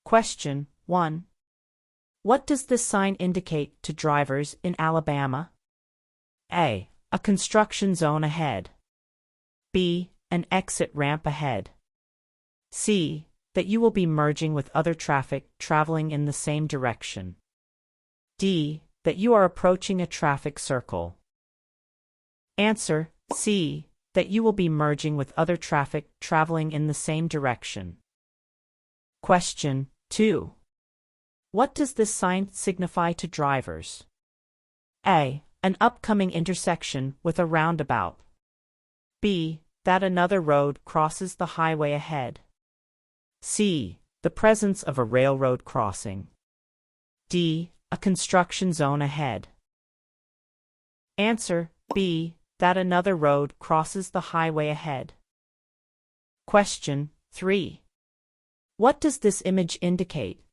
Question 1. What does this sign indicate to drivers in Alabama? A. A construction zone ahead. B. An exit ramp ahead. C. That you will be merging with other traffic traveling in the same direction. D. That you are approaching a traffic circle. Answer: C. That you will be merging with other traffic traveling in the same direction. Question 2. What does this sign signify to drivers? A. An upcoming intersection with a roundabout. B. That another road crosses the highway ahead. C. The presence of a railroad crossing. D. A construction zone ahead. Answer: B. That another road crosses the highway ahead. Question 3. What does this image indicate?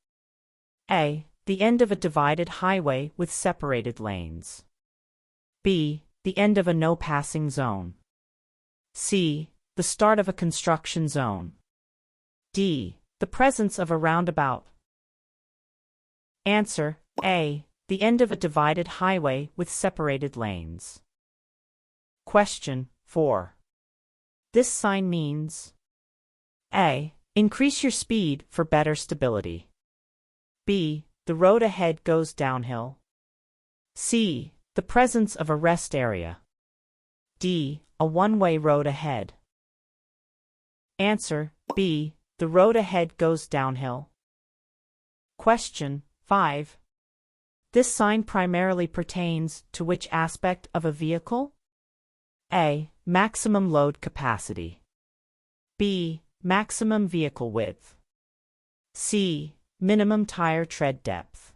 A. The end of a divided highway with separated lanes. B. The end of a no-passing zone. C. The start of a construction zone. D. The presence of a roundabout. Answer: A. The end of a divided highway with separated lanes. Question 4. This sign means: A. Increase your speed for better stability. B. The road ahead goes downhill. C. The presence of a rest area. D. A one-way road ahead. Answer: B. The road ahead goes downhill. Question 5. This sign primarily pertains to which aspect of a vehicle? A. Maximum load capacity. B. Maximum vehicle width. C. Minimum tire tread depth.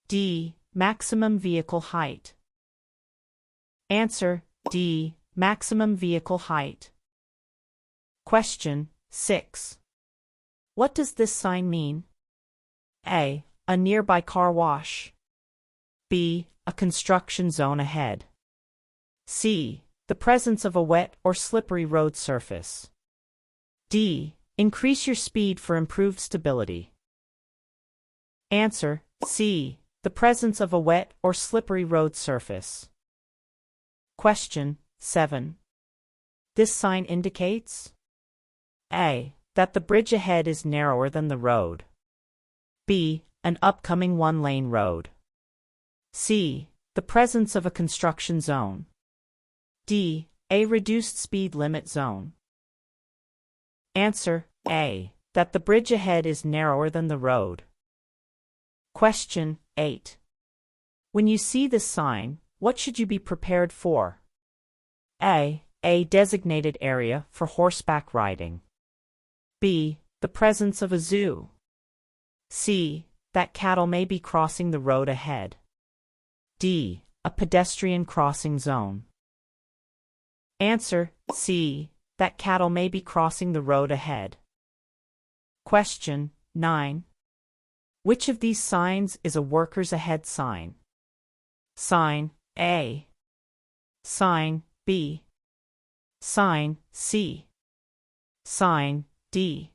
D. Maximum vehicle height. Answer: D. Maximum vehicle height. Question 6. What does this sign mean? A. A nearby car wash. B. A construction zone ahead. C. The presence of a wet or slippery road surface. D. Increase your speed for improved stability. Answer: C. The presence of a wet or slippery road surface. Question 7. This sign indicates: A. That the bridge ahead is narrower than the road. B. An upcoming one-lane road. C. The presence of a construction zone. D. A reduced speed limit zone. Answer: A. That the bridge ahead is narrower than the road. Question 8. When you see this sign, what should you be prepared for? A. A designated area for horseback riding. B. The presence of a zoo. C. That cattle may be crossing the road ahead. D. A pedestrian crossing zone. Answer: C. That cattle may be crossing the road ahead. Question 9. Which of these signs is a workers ahead sign? Sign A. Sign B. Sign C. Sign D.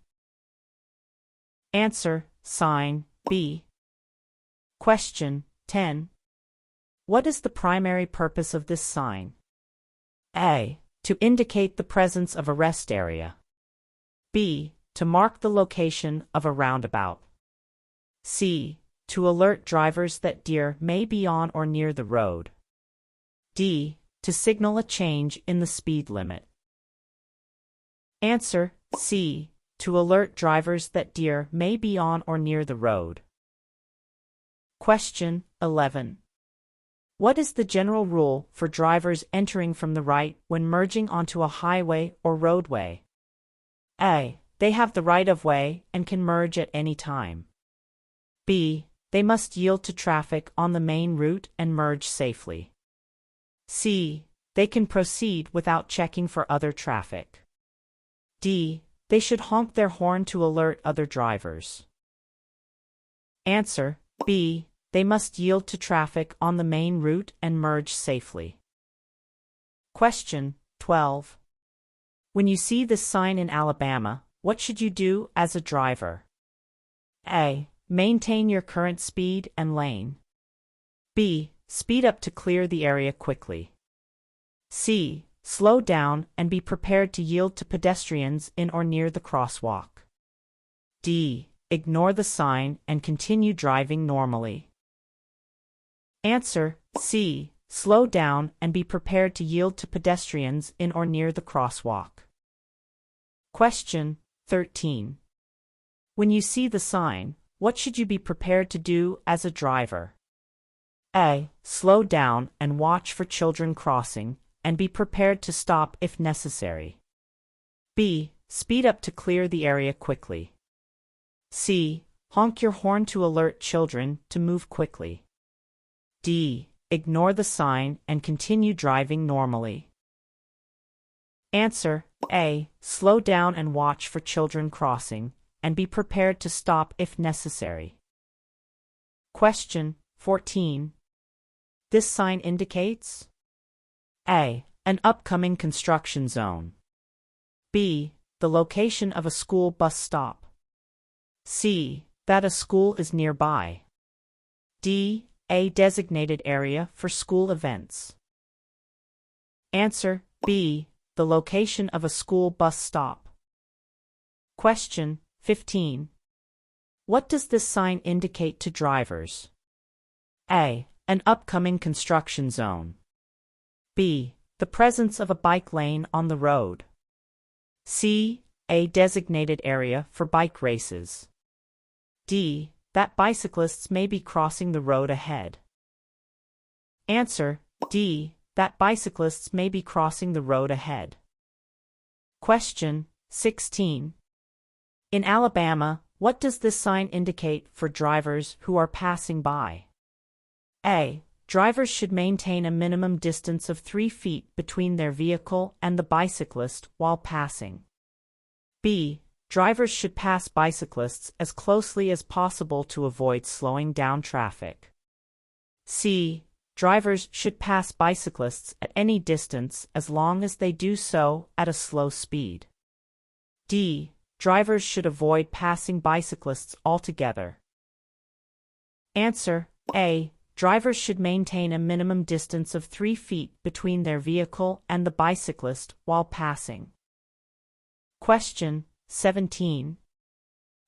Answer: Sign B. Question 10. What is the primary purpose of this sign? A. To indicate the presence of a rest area. B. To mark the location of a roundabout. C. To alert drivers that deer may be on or near the road. D. To signal a change in the speed limit. Answer: C. To alert drivers that deer may be on or near the road. Question 11. What is the general rule for drivers entering from the right when merging onto a highway or roadway? A. They have the right of way and can merge at any time. B. They must yield to traffic on the main route and merge safely. C. They can proceed without checking for other traffic. D. They should honk their horn to alert other drivers. Answer: B. They must yield to traffic on the main route and merge safely. Question 12. When you see this sign in Alabama, what should you do as a driver? A. Maintain your current speed and lane. B. Speed up to clear the area quickly. C. Slow down and be prepared to yield to pedestrians in or near the crosswalk. D. Ignore the sign and continue driving normally. Answer: C. Slow down and be prepared to yield to pedestrians in or near the crosswalk. Question 13. When you see the sign, what should you be prepared to do as a driver? A. Slow down and watch for children crossing, and be prepared to stop if necessary. B. Speed up to clear the area quickly. C. Honk your horn to alert children to move quickly. D. Ignore the sign and continue driving normally. Answer: A. Slow down and watch for children crossing, and be prepared to stop if necessary. Question 14. This sign indicates A. An upcoming construction zone. B. The location of a school bus stop. C. That a school is nearby. D. A designated area for school events. Answer: B. The location of a school bus stop. Question 15. What does this sign indicate to drivers? A. An upcoming construction zone. B. The presence of a bike lane on the road. C. A designated area for bike races. D. That bicyclists may be crossing the road ahead. Answer: D. That bicyclists may be crossing the road ahead. Question 16. In Alabama, what does this sign indicate for drivers who are passing by? A. Drivers should maintain a minimum distance of 3 feet between their vehicle and the bicyclist while passing. B. Drivers should pass bicyclists as closely as possible to avoid slowing down traffic. C. Drivers should pass bicyclists at any distance as long as they do so at a slow speed. D. Drivers should avoid passing bicyclists altogether. Answer: A. Drivers should maintain a minimum distance of 3 feet between their vehicle and the bicyclist while passing. Question 17.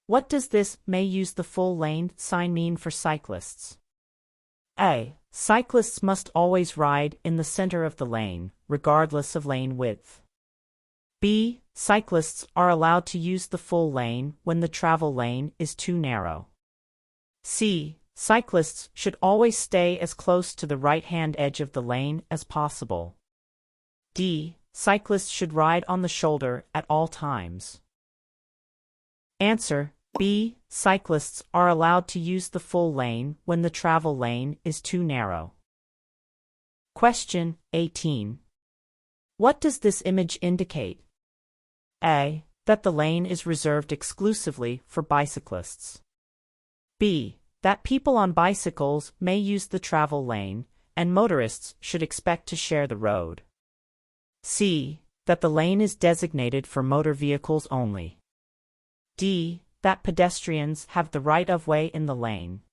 What does this "may use the full lane" sign mean for cyclists? A. Cyclists must always ride in the center of the lane, regardless of lane width. B. Cyclists are allowed to use the full lane when the travel lane is too narrow. C. Cyclists should always stay as close to the right-hand edge of the lane as possible. D. Cyclists should ride on the shoulder at all times. Answer: B. Cyclists are allowed to use the full lane when the travel lane is too narrow. Question 18. What does this image indicate? A. That the lane is reserved exclusively for bicyclists. B. That people on bicycles may use the travel lane, and motorists should expect to share the road. C. That the lane is designated for motor vehicles only. D. That pedestrians have the right of way in the lane.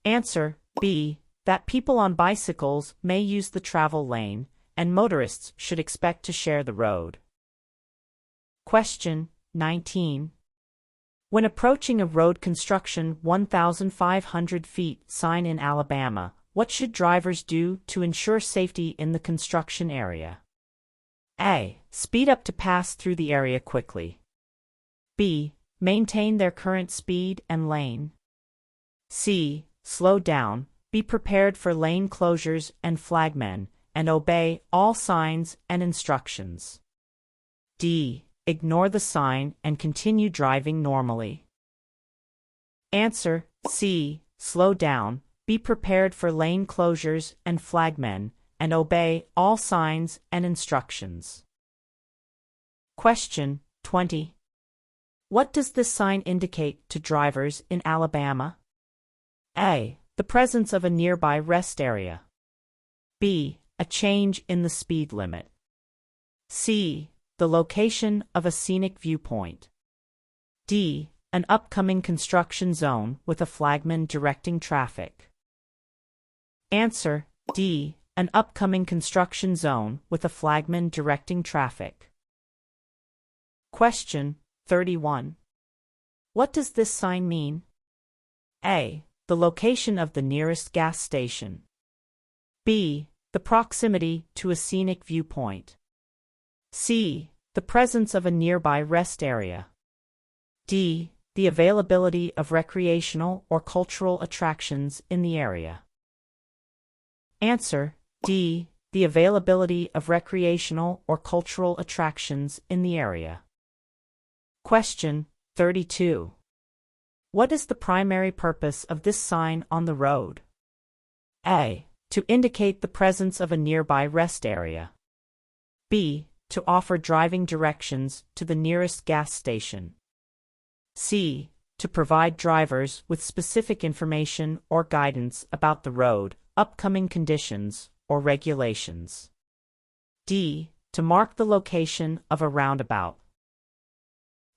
Answer: B. That people on bicycles may use the travel lane, and motorists should expect to share the road. Question 19. When approaching a road construction 1,500 feet sign in Alabama, what should drivers do to ensure safety in the construction area? A. Speed up to pass through the area quickly. B. Maintain their current speed and lane. C. Slow down, be prepared for lane closures and flagmen, and obey all signs and instructions. D. Ignore the sign and continue driving normally. Answer: C. Slow down, be prepared for lane closures and flagmen, and obey all signs and instructions. Question 20. What does this sign indicate to drivers in Alabama? A. The presence of a nearby rest area. B. A change in the speed limit. C. The location of a scenic viewpoint. D. An upcoming construction zone with a flagman directing traffic. Answer: D. An upcoming construction zone with a flagman directing traffic. Question 31. What does this sign mean? A. The location of the nearest gas station. B. The proximity to a scenic viewpoint. C. The presence of a nearby rest area. D. The availability of recreational or cultural attractions in the area. Answer: D. The availability of recreational or cultural attractions in the area. Question 32. What is the primary purpose of this sign on the road? A. To indicate the presence of a nearby rest area. B. To offer driving directions to the nearest gas station. C. To provide drivers with specific information or guidance about the road, upcoming conditions, or regulations. D. To mark the location of a roundabout.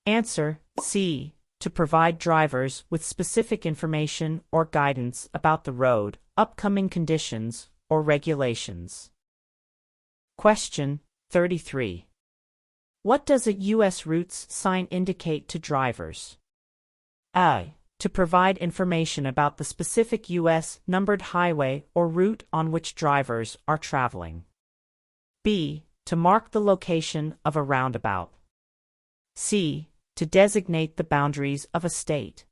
Answer: C. To provide drivers with specific information or guidance about the road, upcoming conditions, or regulations. Question 33. What does a U.S. routes sign indicate to drivers? A. To provide information about the specific U.S. numbered highway or route on which drivers are traveling. B. To mark the location of a roundabout. C. To designate the boundaries of a state.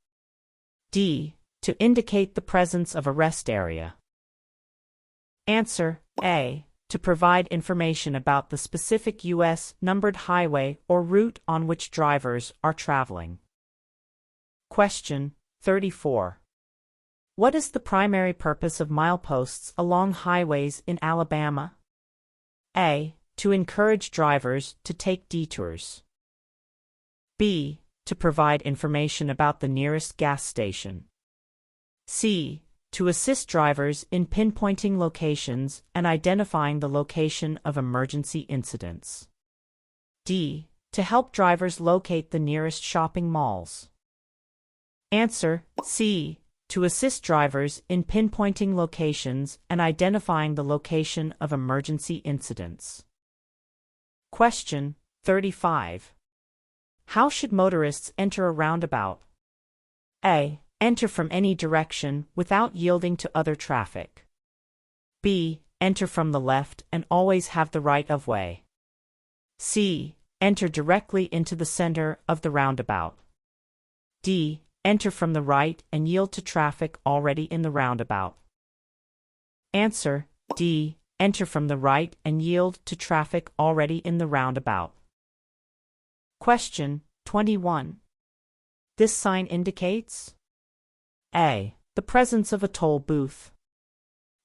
D. To indicate the presence of a rest area. Answer: A. To provide information about the specific U.S. numbered highway or route on which drivers are traveling. Question 34. What is the primary purpose of mileposts along highways in Alabama? A. To encourage drivers to take detours. B. To provide information about the nearest gas station. C. To assist drivers in pinpointing locations and identifying the location of emergency incidents. D. To help drivers locate the nearest shopping malls. Answer: C. To assist drivers in pinpointing locations and identifying the location of emergency incidents. Question 35. How should motorists enter a roundabout? A. Enter from any direction without yielding to other traffic. B. Enter from the left and always have the right of way. C. Enter directly into the center of the roundabout. D. Enter from the right and yield to traffic already in the roundabout. Answer: D. Enter from the right and yield to traffic already in the roundabout. Question 21. This sign indicates: A. The presence of a toll booth.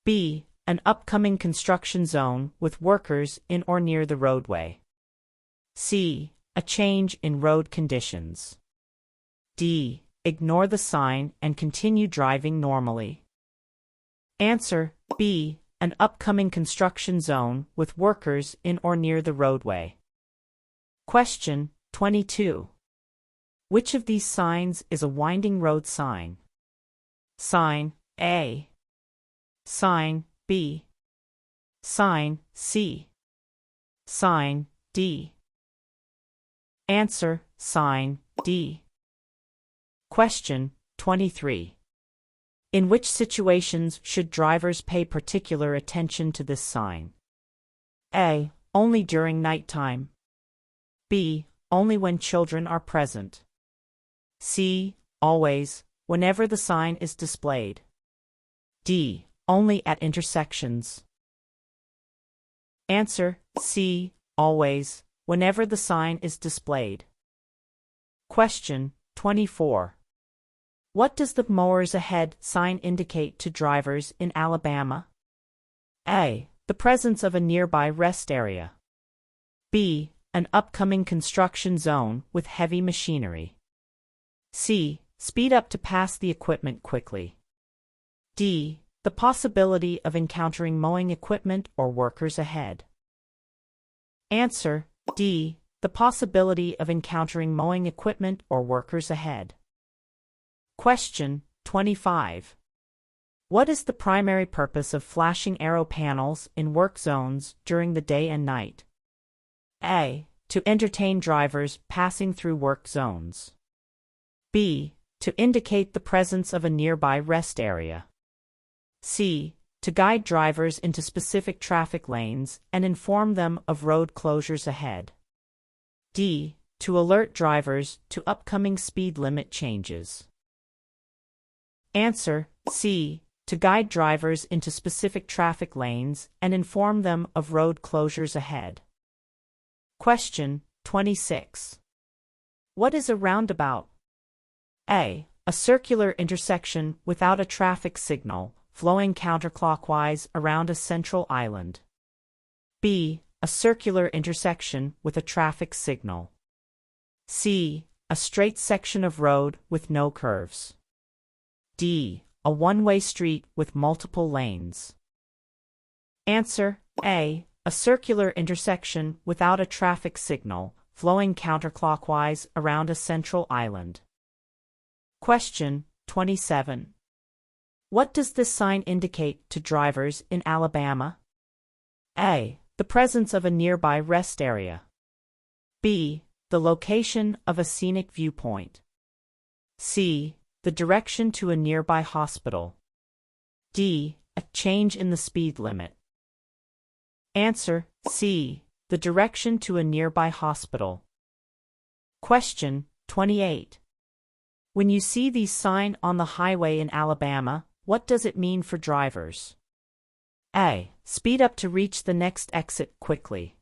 B. An upcoming construction zone with workers in or near the roadway. C. A change in road conditions. D. Ignore the sign and continue driving normally. Answer: B. An upcoming construction zone with workers in or near the roadway. Question 22. Which of these signs is a winding road sign? Sign A. Sign B. Sign C. Sign D. Answer: Sign D. Question 23. In which situations should drivers pay particular attention to this sign? A. Only during nighttime. B. Only when children are present. C. Always, whenever the sign is displayed. D. Only at intersections. Answer: C. Always, whenever the sign is displayed. Question 24. What does the mowers ahead sign indicate to drivers in Alabama? A. The presence of a nearby rest area. B. An upcoming construction zone with heavy machinery. C. Speed up to pass the equipment quickly. D. The possibility of encountering mowing equipment or workers ahead. Answer: D. The possibility of encountering mowing equipment or workers ahead. Question 25. What is the primary purpose of flashing arrow panels in work zones during the day and night? A. To entertain drivers passing through work zones. B. To indicate the presence of a nearby rest area. C. To guide drivers into specific traffic lanes and inform them of road closures ahead. D. To alert drivers to upcoming speed limit changes. Answer: C. To guide drivers into specific traffic lanes and inform them of road closures ahead. Question 26. What is a roundabout? A. A circular intersection without a traffic signal, flowing counterclockwise around a central island. B. A circular intersection with a traffic signal. C. A straight section of road with no curves. D. A one-way street with multiple lanes. Answer: A. A circular intersection without a traffic signal, flowing counterclockwise around a central island. Question 27. What does this sign indicate to drivers in Alabama? A. The presence of a nearby rest area. B. The location of a scenic viewpoint. C. The direction to a nearby hospital. D. A change in the speed limit. Answer: C. The direction to a nearby hospital. Question 28. When you see these signs on the highway in Alabama, what does it mean for drivers? A. Speed up to reach the next exit quickly.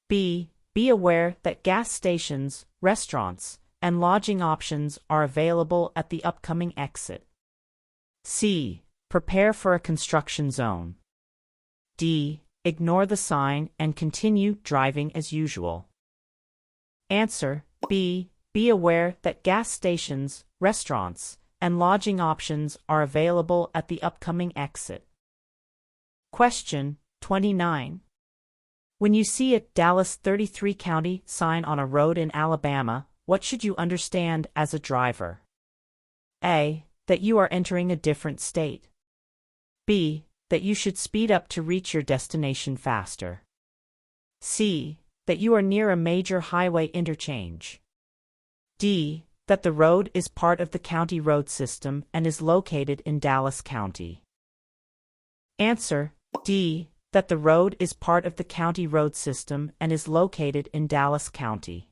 B. Be aware that gas stations, restaurants, and lodging options are available at the upcoming exit. C. Prepare for a construction zone. D. Ignore the sign and continue driving as usual. Answer: B. Be aware that gas stations, restaurants, and lodging options are available at the upcoming exit. Question 29. When you see a Dallas 33 County sign on a road in Alabama, what should you understand as a driver? A. That you are entering a different state. B. That you should speed up to reach your destination faster. C. That you are near a major highway interchange. D. That the road is part of the county road system and is located in Dallas County. Answer: D. That the road is part of the county road system and is located in Dallas County.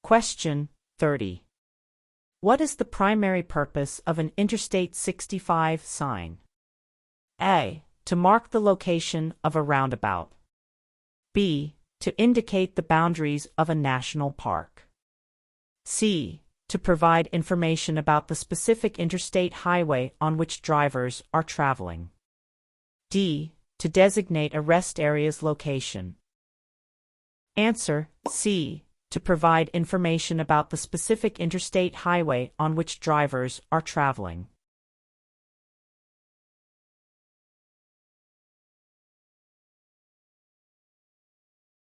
Question 30. What is the primary purpose of an Interstate 65 sign? A. To mark the location of a roundabout. B. To indicate the boundaries of a national park. C. To provide information about the specific interstate highway on which drivers are traveling. D. To designate a rest area's location. Answer: C. To provide information about the specific interstate highway on which drivers are traveling.